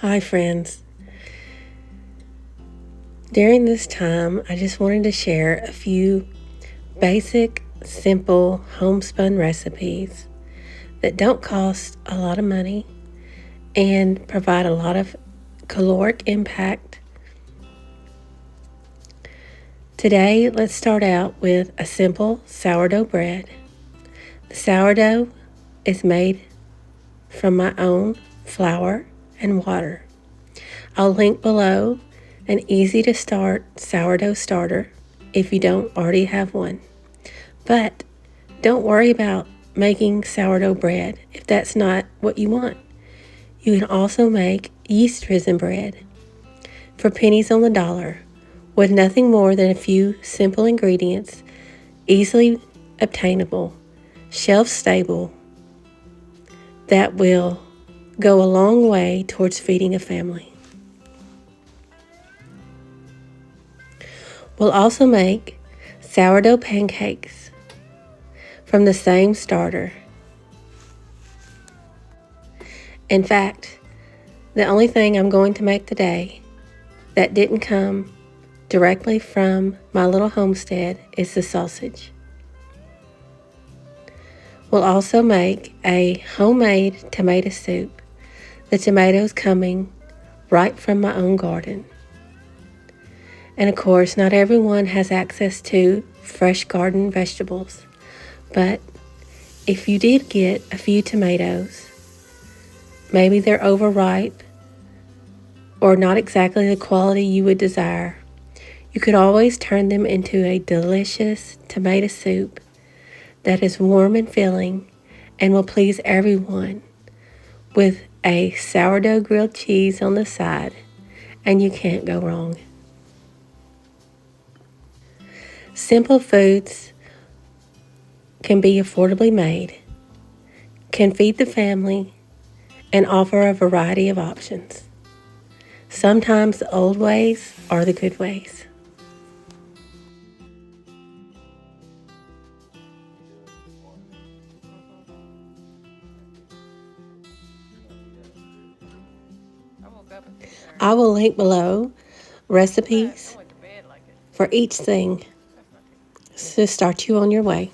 Hi, friends. During this time, I just wanted to share a few basic, simple homespun recipes that don't cost a lot of money and provide a lot of caloric impact. Today, let's start out with a simple sourdough bread. The sourdough is made from my own flour and water. I'll link below an easy to start sourdough starter if you don't already have one. But don't worry about making sourdough bread if that's not what you want. You can also make yeast risen bread for pennies on the dollar with nothing more than a few simple ingredients, easily obtainable, shelf stable, that will go a long way towards feeding a family. We'll also make sourdough pancakes from the same starter. In fact, the only thing I'm going to make today that didn't come directly from my little homestead is the sausage. We'll also make a homemade tomato soup, the tomatoes coming right from my own garden. And of course, not everyone has access to fresh garden vegetables, but if you did get a few tomatoes, maybe they're overripe or not exactly the quality you would desire, you could always turn them into a delicious tomato soup that is warm and filling and will please everyone, with a sourdough grilled cheese on the side, and you can't go wrong. Simple foods can be affordably made, can feed the family, and offer a variety of options. Sometimes the old ways are the good ways. I will link below recipes for each thing to start you on your way.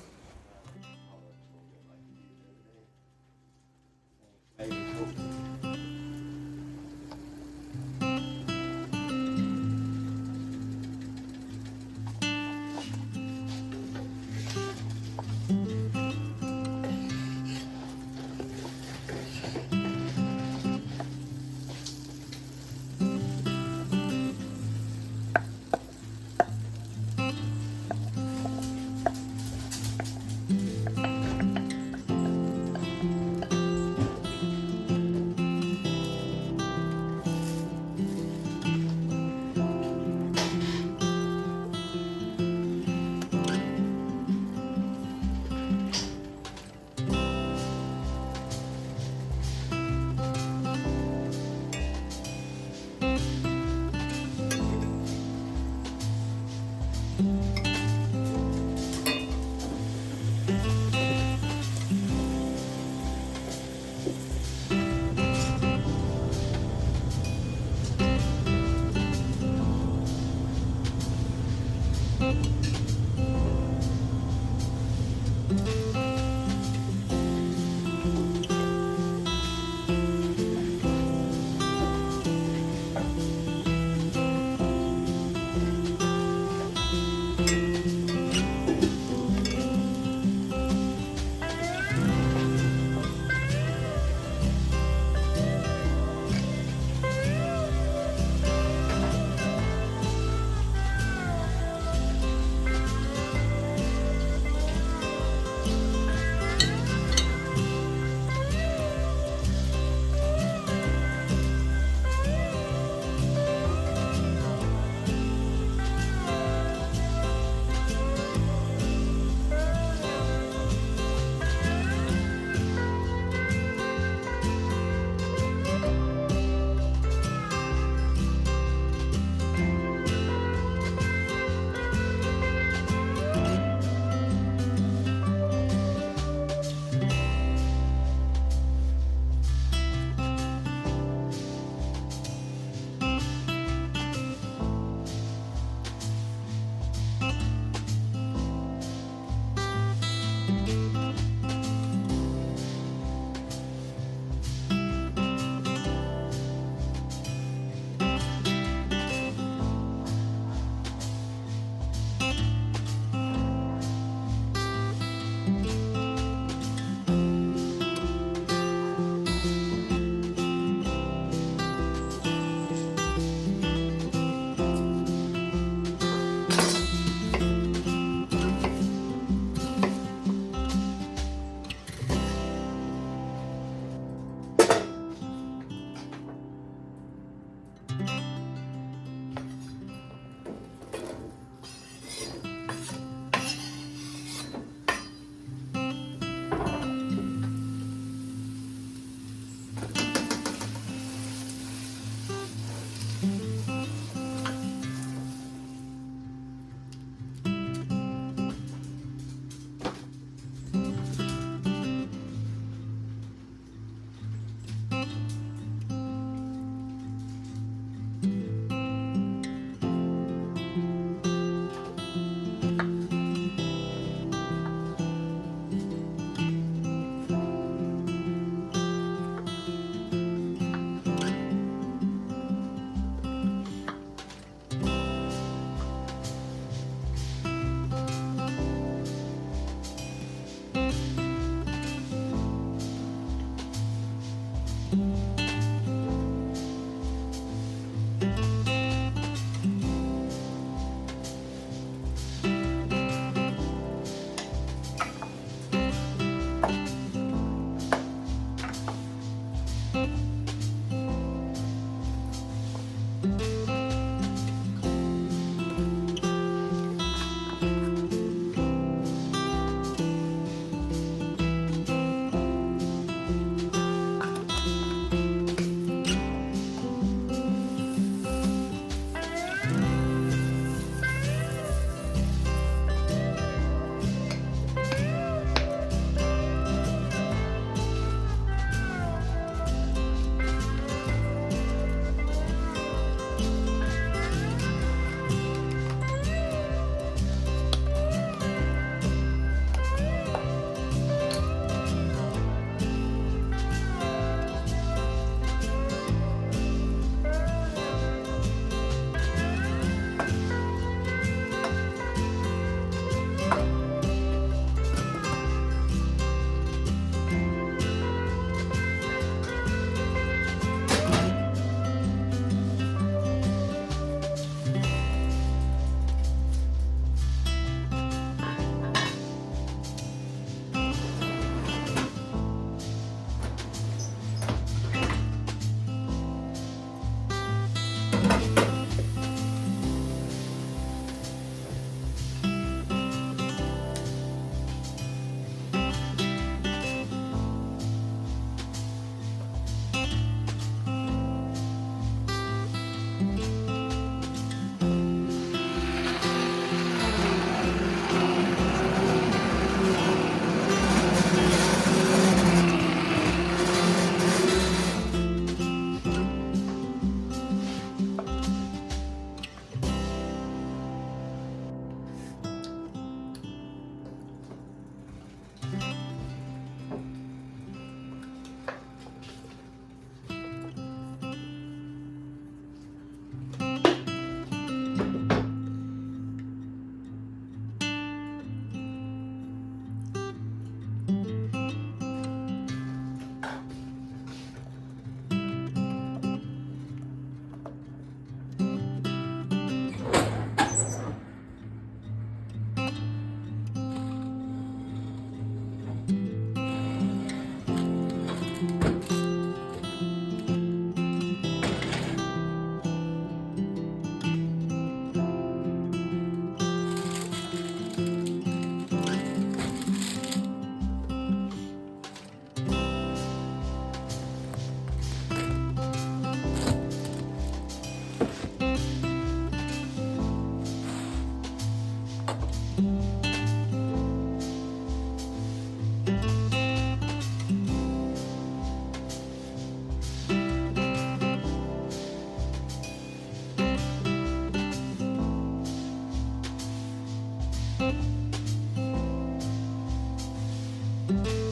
you.